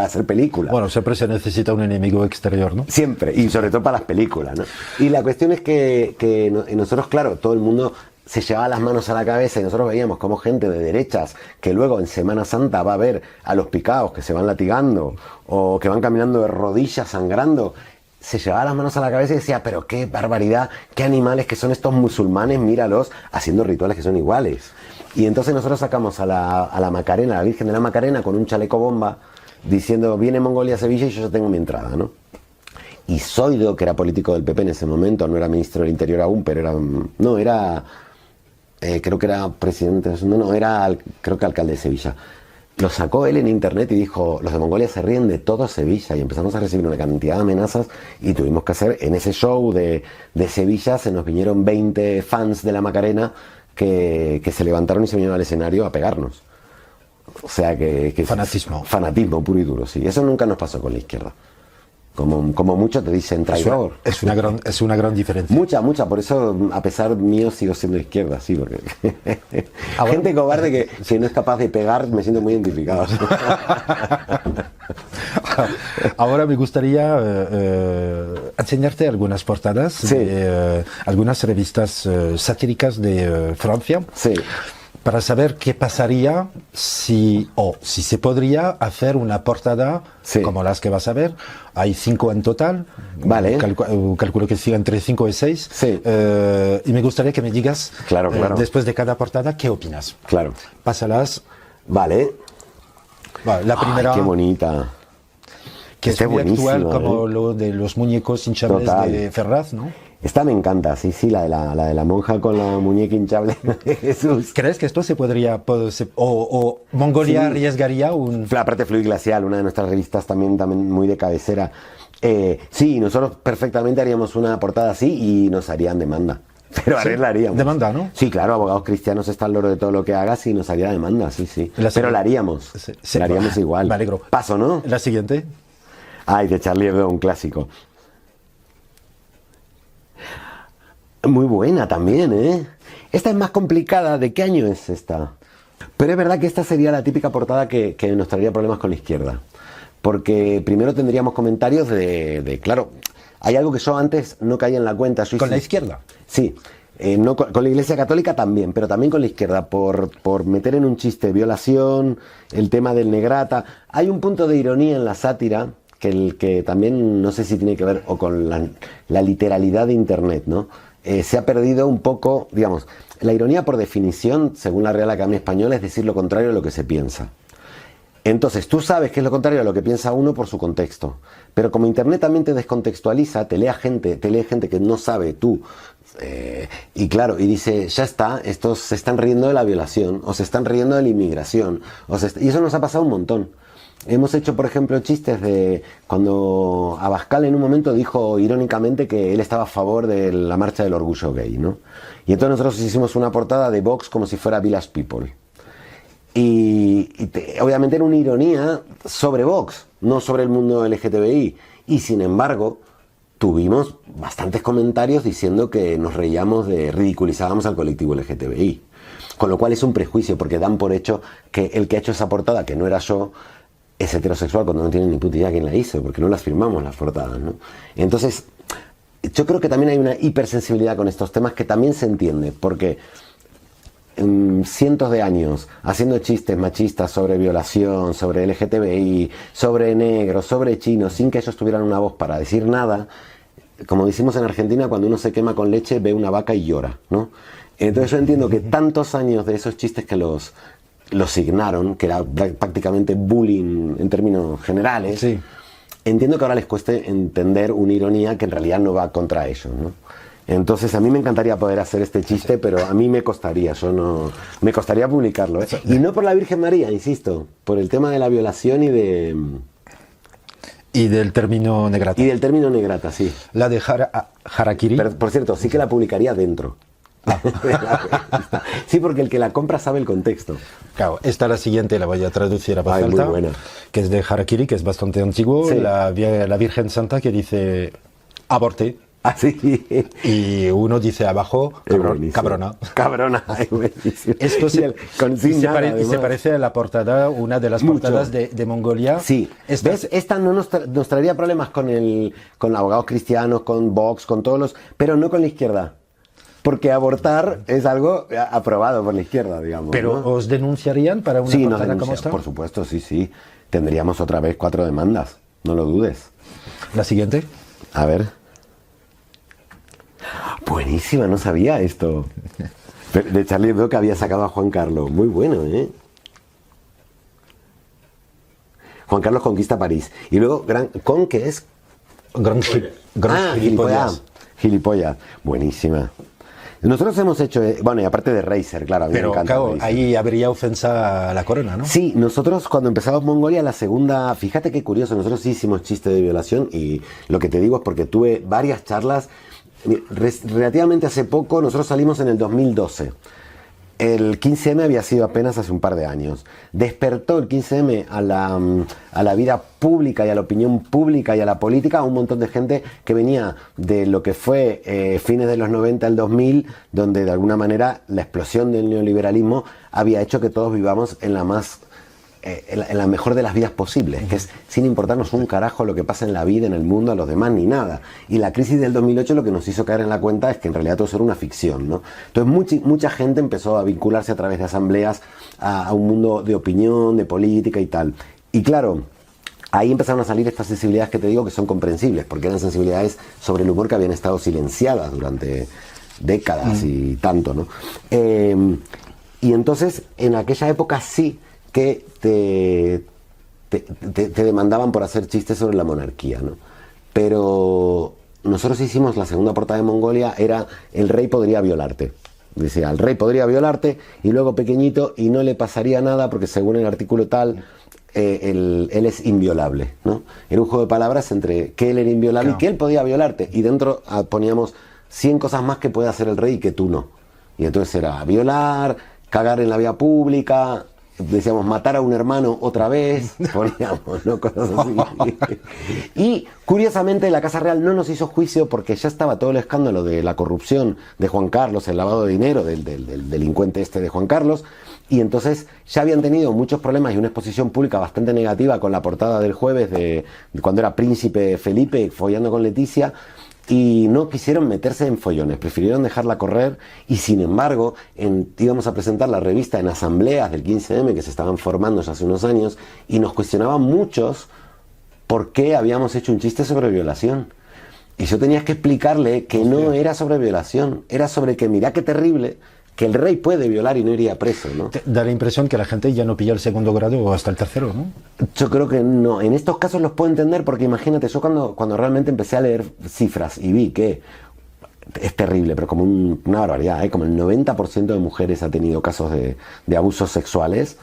hacer películas. Bueno, siempre se necesita un enemigo exterior, ¿no? Siempre, y sobre todo para las películas, ¿no? Y la cuestión es que nosotros, claro, todo el mundo se llevaba las manos a la cabeza y nosotros veíamos como gente de derechas que luego en Semana Santa va a ver a los picaos que se van latigando o que van caminando de rodillas sangrando, se llevaba las manos a la cabeza y decía, pero qué barbaridad, qué animales que son estos musulmanes, míralos haciendo rituales que son iguales. Y entonces nosotros sacamos a la Macarena, a la Virgen de la Macarena con un chaleco bomba diciendo, viene Mongolia a Sevilla y yo ya tengo mi entrada, ¿no? Y Zoido, que era político del PP en ese momento, no era ministro del Interior aún, pero creo que era presidente, creo que alcalde de Sevilla. Lo sacó él en internet y dijo, los de Mongolia se ríen de todo Sevilla, y empezamos a recibir una cantidad de amenazas y tuvimos que hacer, en ese show de Sevilla, se nos vinieron 20 fans de la Macarena que se levantaron y se vinieron al escenario a pegarnos. O sea que Fanatismo. Fanatismo puro y duro, sí. Eso nunca nos pasó con la izquierda. Como muchos te dicen traidor. Es una gran diferencia. Mucha, por eso a pesar mío sigo siendo de izquierda, sí, porque Ahora, gente cobarde que si no es capaz de pegar me siento muy identificado. Ahora me gustaría enseñarte algunas portadas Sí. de algunas revistas satíricas de Francia. Sí. Para saber qué pasaría si se podría hacer una portada Sí. como las que vas a ver. Hay 5 en total. Vale. Calculo que sí, entre 5 y 6. Sí. Y me gustaría que me digas, Claro. después de cada portada, qué opinas. Claro. Pásalas. Vale. Vale, la primera, Ay, qué bonita. que Esta es muy es buenísima, actual, como ¿eh? lo de los muñecos hinchables Total. de Ferraz, ¿no? Esta me encanta, sí, la de la monja con la muñeca hinchable de Jesús. ¿Crees que esto se podría, o Mongolia Sí. arriesgaría un... La parte Fluid Glacial, una de nuestras revistas también muy de cabecera. Sí, nosotros perfectamente haríamos una portada así y nos harían demanda. Pero Sí, arreglaríamos. demanda, ¿no? Sí, claro, abogados cristianos está al loro de todo lo que hagas y nos haría demanda, sí. Pero la haríamos. Sí. La haríamos igual. Me alegro. Paso, ¿no? La siguiente. Ay, de Charlie Hebdo, un clásico. Muy buena también, ¿eh? Esta es más complicada. ¿De qué año es esta? Pero es verdad que esta sería la típica portada que nos traería problemas con la izquierda. Porque primero tendríamos comentarios claro, hay algo que yo antes no caía en la cuenta. ¿Con la izquierda? Sí. No, con la Iglesia Católica también, pero también con la izquierda, por meter en un chiste violación, el tema del negrata. Hay un punto de ironía en la sátira que también no sé si tiene que ver o con la literalidad de Internet, ¿no? Se ha perdido un poco, digamos, la ironía por definición, según la Real Academia Española, es decir lo contrario de lo que se piensa. Entonces, tú sabes que es lo contrario a lo que piensa uno por su contexto. Pero como Internet también te descontextualiza, te lee gente que no sabe tú. Y claro, y dice, ya está, estos se están riendo de la violación, o se están riendo de la inmigración. Y eso nos ha pasado un montón. Hemos hecho, por ejemplo, chistes de cuando Abascal en un momento dijo irónicamente que él estaba a favor de la marcha del orgullo gay, ¿no? Y entonces nosotros hicimos una portada de Vox como si fuera Village People. Obviamente era una ironía sobre Vox, no sobre el mundo LGTBI. Y sin embargo, tuvimos bastantes comentarios diciendo que nos reíamos ridiculizábamos al colectivo LGTBI. Con lo cual es un prejuicio, porque dan por hecho que el que ha hecho esa portada, que no era yo, es heterosexual cuando no tiene ni puta idea quién la hizo, porque no las firmamos las portadas, ¿no? Entonces, yo creo que también hay una hipersensibilidad con estos temas que también se entiende, porque cientos de años haciendo chistes machistas sobre violación, sobre LGTBI, sobre negros, sobre chinos, sin que ellos tuvieran una voz para decir nada, como decimos en Argentina, cuando uno se quema con leche, ve una vaca y llora, ¿no? Entonces yo entiendo que tantos años de esos chistes que los signaron, que era prácticamente bullying en términos generales, sí. Entiendo que ahora les cueste entender una ironía que en realidad no va contra ellos, ¿no? Entonces a mí me encantaría poder hacer este chiste, pero a mí me costaría, me costaría publicarlo, ¿eh? Y no por la Virgen María, insisto, por el tema de la violación y del término negrata. Y del término negrata, sí. La de Harakiri. Pero, por cierto, sí que la publicaría dentro. Sí, porque el que la compra sabe el contexto. Claro, esta la siguiente la voy a traducir a voz alta, muy buena. Que es de Harakiri, que es bastante antiguo, sí. La Virgen Santa que dice aborté. Ah, sí. Y uno dice abajo, cabrona. Cabrona, esto se parece a la portada, una de las portadas de Mongolia. Sí, ¿ves? Esta no nos traería problemas con abogados cristianos, con Vox, con todos los... Pero no con la izquierda. Porque abortar es algo aprobado por la izquierda, digamos. ¿Pero ¿no? os denunciarían para una portada como esta? Por supuesto, sí. Tendríamos otra vez 4 demandas, no lo dudes. ¿La siguiente? A ver. Buenísima, no sabía esto. De Charlie Hebdo que había sacado a Juan Carlos. Muy bueno, ¿eh? Juan Carlos conquista París. Y luego, ¿con qué es? Gran gilipollas. Gilipollas. Buenísima. Nosotros hemos hecho, bueno, y aparte de Razer, claro, a mí me encanta. Claro, ahí habría ofensa a la corona, ¿no? Sí, nosotros cuando empezamos Mongolia, la segunda, fíjate qué curioso, nosotros sí hicimos chiste de violación y lo que te digo es porque tuve varias charlas, relativamente hace poco, nosotros salimos en el 2012. El 15M había sido apenas hace un par de años. Despertó el 15M a la vida pública y a la opinión pública y a la política a un montón de gente que venía de lo que fue fines de los 90 al 2000, donde de alguna manera la explosión del neoliberalismo había hecho que todos vivamos en la mejor de las vidas posibles, que es sin importarnos un carajo lo que pasa en la vida, en el mundo, a los demás, ni nada. Y la crisis del 2008 lo que nos hizo caer en la cuenta es que en realidad todo eso era una ficción, ¿no? Entonces mucha gente empezó a vincularse a través de asambleas a un mundo de opinión, de política y tal. Y claro, ahí empezaron a salir estas sensibilidades que te digo que son comprensibles, porque eran sensibilidades sobre el humor que habían estado silenciadas durante décadas y tanto, ¿no? Y entonces, en aquella época sí que te demandaban por hacer chistes sobre la monarquía, ¿no? Pero nosotros hicimos la segunda portada de Mongolia, era el rey podría violarte. Decía, el rey podría violarte y luego pequeñito y no le pasaría nada porque según el artículo tal, él es inviolable, ¿no? Era un juego de palabras entre que él era inviolable y que él podía violarte. Y dentro poníamos 100 cosas más que puede hacer el rey y que tú no. Y entonces era violar, cagar en la vía pública... Decíamos matar a un hermano otra vez, poníamos, ¿no? Cosas así. Y curiosamente la Casa Real no nos hizo juicio porque ya estaba todo el escándalo de la corrupción de Juan Carlos, el lavado de dinero del delincuente este de Juan Carlos, y entonces ya habían tenido muchos problemas y una exposición pública bastante negativa con la portada del jueves de cuando era príncipe Felipe follando con Leticia. Y no quisieron meterse en follones, prefirieron dejarla correr y sin embargo íbamos a presentar la revista en asambleas del 15M que se estaban formando ya hace unos años y nos cuestionaban muchos por qué habíamos hecho un chiste sobre violación. Y yo tenía que explicarle que no era sobre violación, era sobre que mirá qué terrible que el rey puede violar y no iría preso, ¿no? Da la impresión que la gente ya no pilla el segundo grado o hasta el tercero, ¿no? Yo creo que no. En estos casos los puedo entender porque imagínate, yo cuando realmente empecé a leer cifras y vi que es terrible, pero como una barbaridad, ¿eh? Como el 90% de mujeres ha tenido casos de abusos sexuales.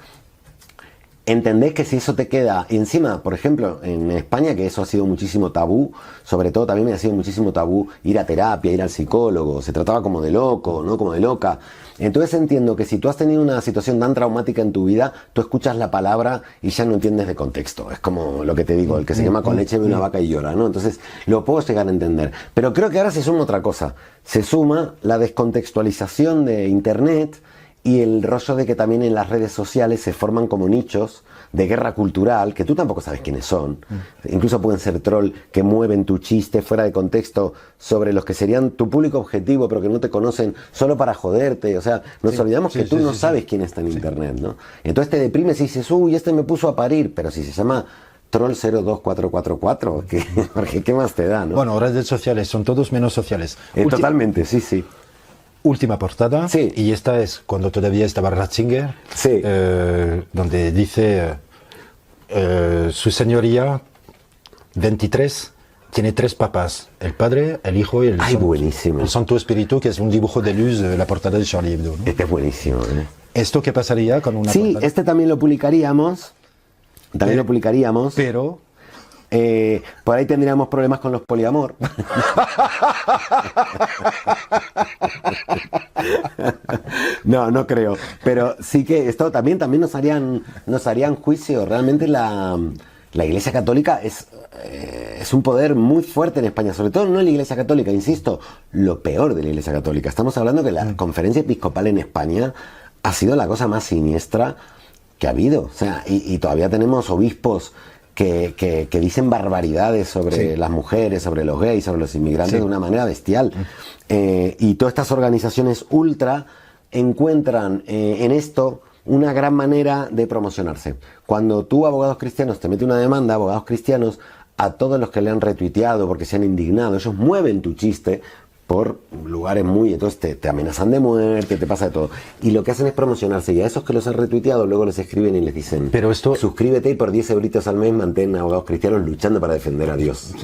Entendés que si eso te queda, y encima, por ejemplo, en España, que eso ha sido muchísimo tabú, sobre todo también me ha sido muchísimo tabú ir a terapia, ir al psicólogo, se trataba como de loco, ¿no? Como de loca. Entonces entiendo que si tú has tenido una situación tan traumática en tu vida, tú escuchas la palabra y ya no entiendes de contexto. Es como lo que te digo, el que se llama con leche ve una vaca y llora, ¿no? Entonces lo puedo llegar a entender. Pero creo que ahora se suma otra cosa. Se suma la descontextualización de Internet y el rollo de que también en las redes sociales se forman como nichos de guerra cultural que tú tampoco sabes quiénes son. Incluso pueden ser troll que mueven tu chiste fuera de contexto sobre los que serían tu público objetivo pero que no te conocen solo para joderte. O sea, nos olvidamos que tú no sabes quién está en Internet, ¿no? Entonces te deprimes y dices, uy, este me puso a parir, pero si se llama Troll 02444, ¿qué más te da, no? Bueno, redes sociales son todos menos sociales. Totalmente, sí, sí. Última portada, sí. Y esta es cuando todavía estaba Ratzinger, sí. Donde dice su señoría 23 tiene 3 papas, el Padre, el Hijo y buenísimo. El Santo Espíritu, que es un dibujo de luz de la portada de Charlie Hebdo, ¿no? Este es buenísimo, ¿eh? ¿Esto qué pasaría con una portada? Sí, este también lo publicaríamos. Pero por ahí tendríamos problemas con los poliamor. No creo. Pero sí que esto también nos harían juicio. Realmente la Iglesia Católica es un poder muy fuerte en España, sobre todo no en la Iglesia Católica, insisto, lo peor de la Iglesia Católica. Estamos hablando que la conferencia episcopal en España ha sido la cosa más siniestra que ha habido. O sea, y todavía tenemos obispos que dicen barbaridades sobre las mujeres, sobre los gays, sobre los inmigrantes de una manera bestial. Y todas estas organizaciones ultra encuentran en esto una gran manera de promocionarse. Cuando tú, Abogados Cristianos, te mete una demanda, Abogados Cristianos, a todos los que le han retuiteado porque se han indignado, ellos mueven tu chiste por lugares entonces te amenazan de muerte, te pasa de todo. Y lo que hacen es promocionarse. Y a esos que los han retuiteado luego les escriben y les dicen, pero esto, suscríbete y por 10 euritos al mes mantén a Abogados Cristianos luchando para defender a Dios.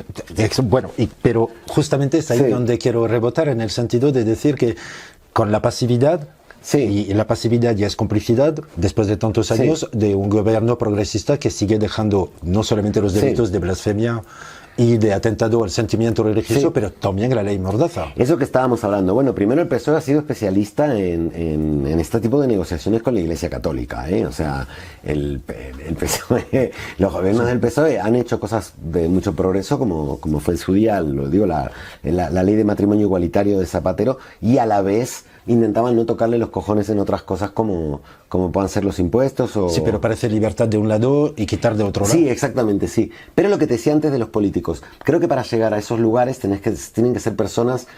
Bueno, pero justamente es ahí donde quiero rebotar, en el sentido de decir que con la pasividad, y la pasividad ya es complicidad, después de tantos años, de un gobierno progresista que sigue dejando no solamente los delitos de blasfemia y de atentado al sentimiento religioso, pero también la ley Mordaza. Eso que estábamos hablando. Bueno, primero el PSOE ha sido especialista en este tipo de negociaciones con la Iglesia Católica, ¿eh? O sea, el PSOE, los gobiernos del PSOE han hecho cosas de mucho progreso, como fue en su día, lo digo, la ley de matrimonio igualitario de Zapatero, y a la vez intentaban no tocarle los cojones en otras cosas como puedan ser los impuestos o... Sí, pero parece libertad de un lado y quitar de otro lado. Sí, exactamente, sí. Pero lo que te decía antes de los políticos, creo que para llegar a esos lugares tienen que ser personas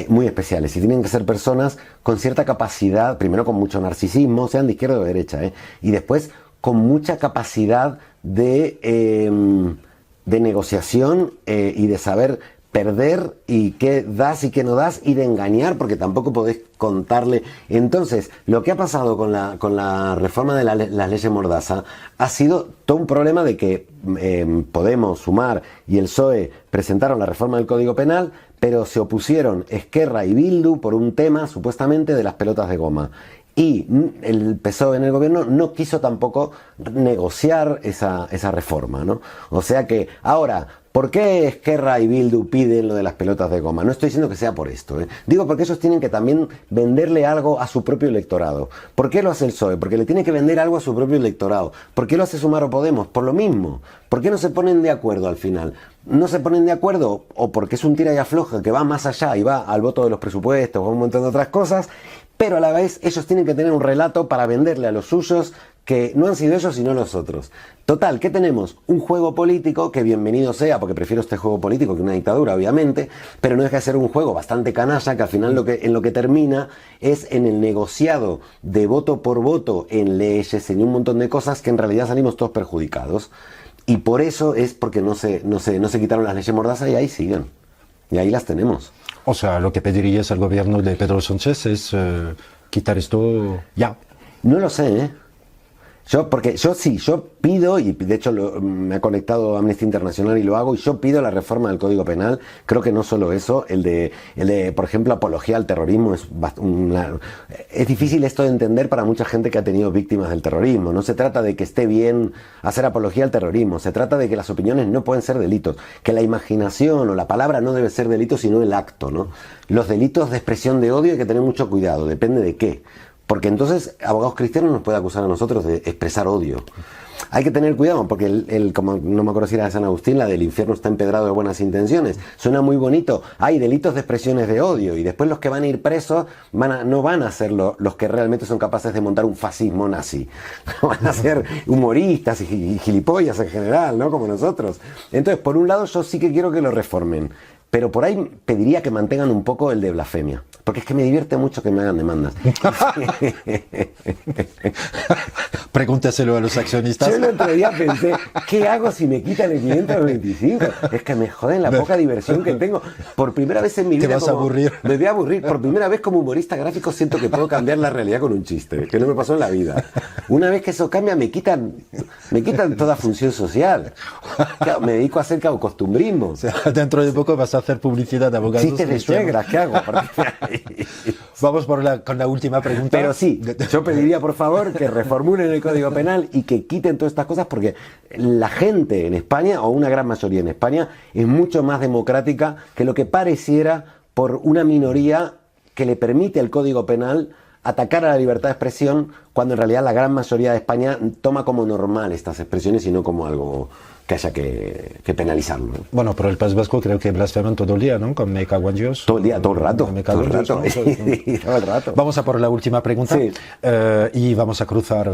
muy especiales y tienen que ser personas con cierta capacidad, primero con mucho narcisismo, sean de izquierda o de derecha, y después con mucha capacidad de negociación y de saber perder y qué das y qué no das y de engañar porque tampoco podés contarle. Entonces, lo que ha pasado con la reforma de las leyes Mordaza ha sido todo un problema de que Podemos, Sumar y el PSOE presentaron la reforma del Código Penal, pero se opusieron Esquerra y Bildu por un tema supuestamente de las pelotas de goma. Y el PSOE en el gobierno no quiso tampoco negociar esa reforma, ¿no? O sea que ahora, ¿por qué Esquerra y Bildu piden lo de las pelotas de goma? No estoy diciendo que sea por esto, ¿eh? Digo porque ellos tienen que también venderle algo a su propio electorado. ¿Por qué lo hace el PSOE? Porque le tiene que vender algo a su propio electorado. ¿Por qué lo hace Sumar o Podemos? Por lo mismo. ¿Por qué no se ponen de acuerdo al final? No se ponen de acuerdo o porque es un tira y afloja que va más allá y va al voto de los presupuestos o un montón de otras cosas, pero a la vez ellos tienen que tener un relato para venderle a los suyos que no han sido ellos sino los otros. Total, ¿qué tenemos? Un juego político que bienvenido sea, porque prefiero este juego político que una dictadura, obviamente, pero no deja de ser un juego bastante canalla que al final en lo que termina es en el negociado de voto por voto en leyes, en un montón de cosas que en realidad salimos todos perjudicados. Y por eso es porque no se quitaron las leyes Mordaza y ahí siguen. Y ahí las tenemos. O sea, lo que pedirías al gobierno de Pedro Sánchez es quitar esto ya? No lo sé, ¿eh? Yo pido, y de hecho me ha conectado Amnistía Internacional y lo hago, y yo pido la reforma del Código Penal. Creo que no solo eso, el de por ejemplo, apología al terrorismo es difícil esto de entender para mucha gente que ha tenido víctimas del terrorismo. No se trata de que esté bien hacer apología al terrorismo, se trata de que las opiniones no pueden ser delitos, que la imaginación o la palabra no debe ser delito, sino el acto, ¿no? Los delitos de expresión de odio hay que tener mucho cuidado, depende de qué. Porque entonces abogados cristianos nos puede acusar a nosotros de expresar odio. Hay que tener cuidado porque como no me acuerdo si era de San Agustín, la del infierno está empedrado de buenas intenciones. Suena muy bonito. Hay delitos de expresiones de odio y después los que van a ir presos no van a ser los que realmente son capaces de montar un fascismo nazi. Van a ser humoristas y gilipollas en general, ¿no? Como nosotros. Entonces, por un lado, yo sí que quiero que lo reformen. Pero por ahí pediría que mantengan un poco el de blasfemia. Porque es que me divierte mucho que me hagan demandas. Pregúntaselo a los accionistas. Yo el otro día pensé, ¿qué hago si me quitan el 525? Es que me joden la poca diversión que tengo. Por primera vez en mi vida... Te vas a aburrir. Me voy a aburrir. Por primera vez como humorista gráfico siento que puedo cambiar la realidad con un chiste, que no me pasó en la vida. Una vez que eso cambia, me quitan toda función social. Claro, me dedico a hacer costumbrismo. O sea, dentro de poco vas a hacer publicidad de abogados. Chistes de suegras, ¿qué hago? Vamos con la última pregunta. Pero sí, yo pediría por favor que reformulen el Código Penal y que quiten todas estas cosas porque la gente en España, o una gran mayoría en España, es mucho más democrática que lo que pareciera por una minoría que le permite al Código Penal atacar a la libertad de expresión cuando en realidad la gran mayoría de España toma como normal estas expresiones y no como algo que haya que penalizarlo, ¿no? Bueno, pero el País Vasco creo que blasfeman todo el día, ¿no? Con me cago en Dios. Todo el día, todo el rato. Me cago en Dios, ¿no? Todo el rato. Vamos a por la última pregunta. Sí. Y vamos a cruzar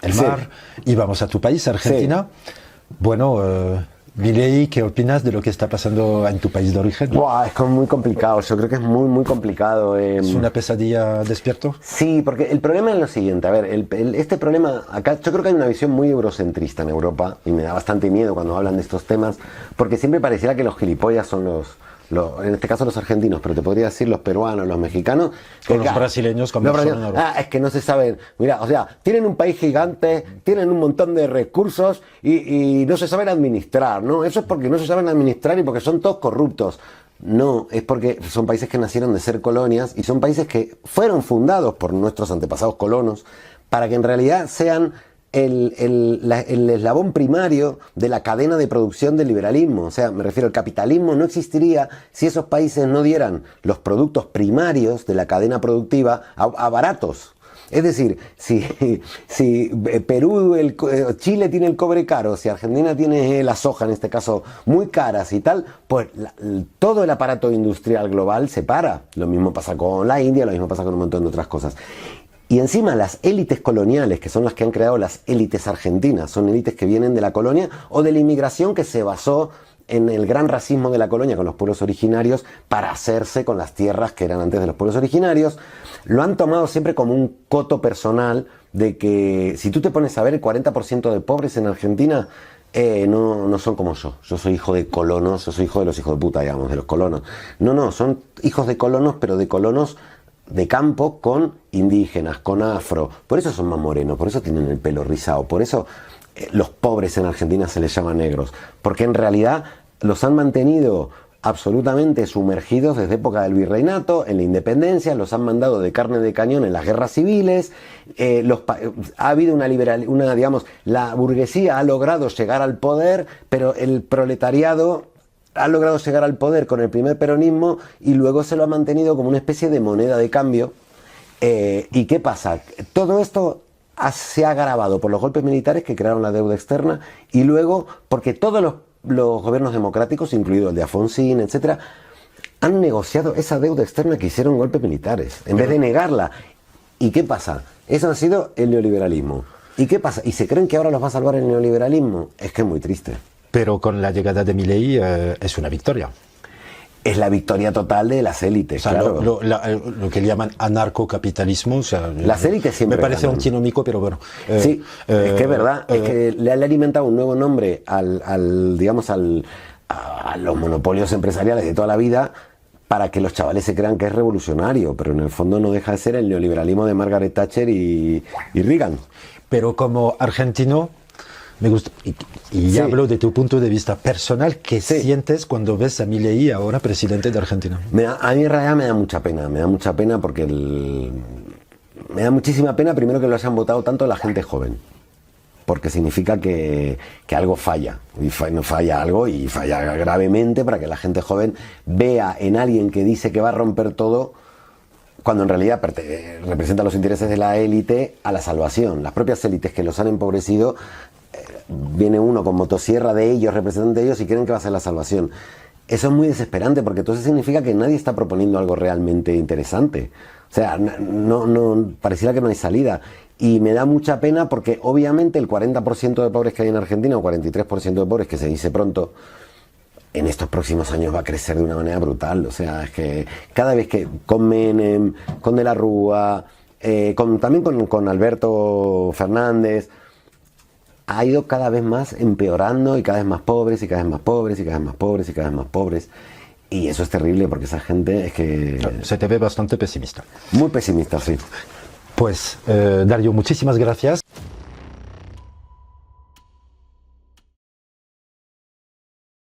el mar y vamos a tu país, Argentina. Sí. Bueno, Milei, ¿qué opinas de lo que está pasando en tu país de origen? Buah, es como muy complicado, yo creo que es muy, muy complicado. ¿Es una pesadilla despierto? Sí, porque el problema es lo siguiente, a ver, este problema acá, yo creo que hay una visión muy eurocentrista en Europa y me da bastante miedo cuando hablan de estos temas, porque siempre pareciera que los gilipollas son en este caso los argentinos, pero te podría decir los peruanos, los mexicanos. Con los brasileños, como es que no se saben. Mira, o sea, tienen un país gigante, tienen un montón de recursos y no se saben administrar, ¿no? Eso es porque no se saben administrar y porque son todos corruptos. No, es porque son países que nacieron de ser colonias y son países que fueron fundados por nuestros antepasados colonos para que en realidad sean el eslabón primario de la cadena de producción del liberalismo. O sea, me refiero, el capitalismo no existiría si esos países no dieran los productos primarios de la cadena productiva a baratos. Es decir, si Perú, Chile tiene el cobre caro, si Argentina tiene la soja, en este caso, muy caras y tal, pues todo el aparato industrial global se para. Lo mismo pasa con la India, lo mismo pasa con un montón de otras cosas. Y encima las élites coloniales, que son las que han creado las élites argentinas, son élites que vienen de la colonia o de la inmigración que se basó en el gran racismo de la colonia con los pueblos originarios para hacerse con las tierras que eran antes de los pueblos originarios. Lo han tomado siempre como un coto personal de que si tú te pones a ver, el 40% de pobres en Argentina no son como yo. Yo soy hijo de colonos, yo soy hijo de los hijos de puta, digamos, de los colonos. No, son hijos de colonos, pero de colonos de campo con indígenas, con afro. Por eso son más morenos, por eso tienen el pelo rizado, por eso los pobres en Argentina se les llama negros, porque en realidad los han mantenido absolutamente sumergidos desde época del virreinato, en la independencia, los han mandado de carne de cañón en las guerras civiles, ha habido digamos, la burguesía ha logrado llegar al poder, pero el proletariado ha logrado llegar al poder con el primer peronismo y luego se lo ha mantenido como una especie de moneda de cambio. ¿Y qué pasa? Todo esto se ha agravado por los golpes militares que crearon la deuda externa y luego porque todos los gobiernos democráticos, incluido el de Alfonsín, etcétera, han negociado esa deuda externa que hicieron golpes militares, en vez de negarla. ¿Y qué pasa? Eso ha sido el neoliberalismo. ¿Y qué pasa? ¿Y se creen que ahora los va a salvar el neoliberalismo? Es que es muy triste. Pero con la llegada de Milei es una victoria. Es la victoria total de las élites, o sea, claro. Lo que le llaman anarcocapitalismo. O sea, las élites siempre me parece ganan. Un chinómico, pero bueno. Sí, es que es verdad. Es que le ha alimentado un nuevo nombre a los monopolios empresariales de toda la vida, para que los chavales se crean que es revolucionario, pero en el fondo no deja de ser el neoliberalismo de Margaret Thatcher y Reagan. Pero como argentino, me gusta, y ya hablo de tu punto de vista personal, ¿qué sientes cuando ves a Milei ahora presidente de Argentina? A mí en realidad me da mucha pena porque me da muchísima pena primero que lo hayan votado tanto la gente joven, porque significa que algo falla, y falla algo y falla gravemente para que la gente joven vea en alguien que dice que va a romper todo, cuando en realidad representa los intereses de la élite a la salvación. Las propias élites que los han empobrecido, viene uno con motosierra de ellos, representante de ellos, y creen que va a ser la salvación. Eso es muy desesperante, porque entonces significa que nadie está proponiendo algo realmente interesante. O sea, pareciera que no hay salida. Y me da mucha pena porque obviamente el 40% de pobres que hay en Argentina, o 43% de pobres, que se dice pronto, en estos próximos años va a crecer de una manera brutal. O sea, es que cada vez que con Menem, con De la Rúa, también con Alberto Fernández, ha ido cada vez más empeorando, y cada vez más pobres, y cada vez más pobres, y cada vez más pobres, y cada vez más pobres. Y eso es terrible, porque esa gente es que... Se te ve bastante pesimista. Muy pesimista, sí. Pues, Dario, muchísimas gracias.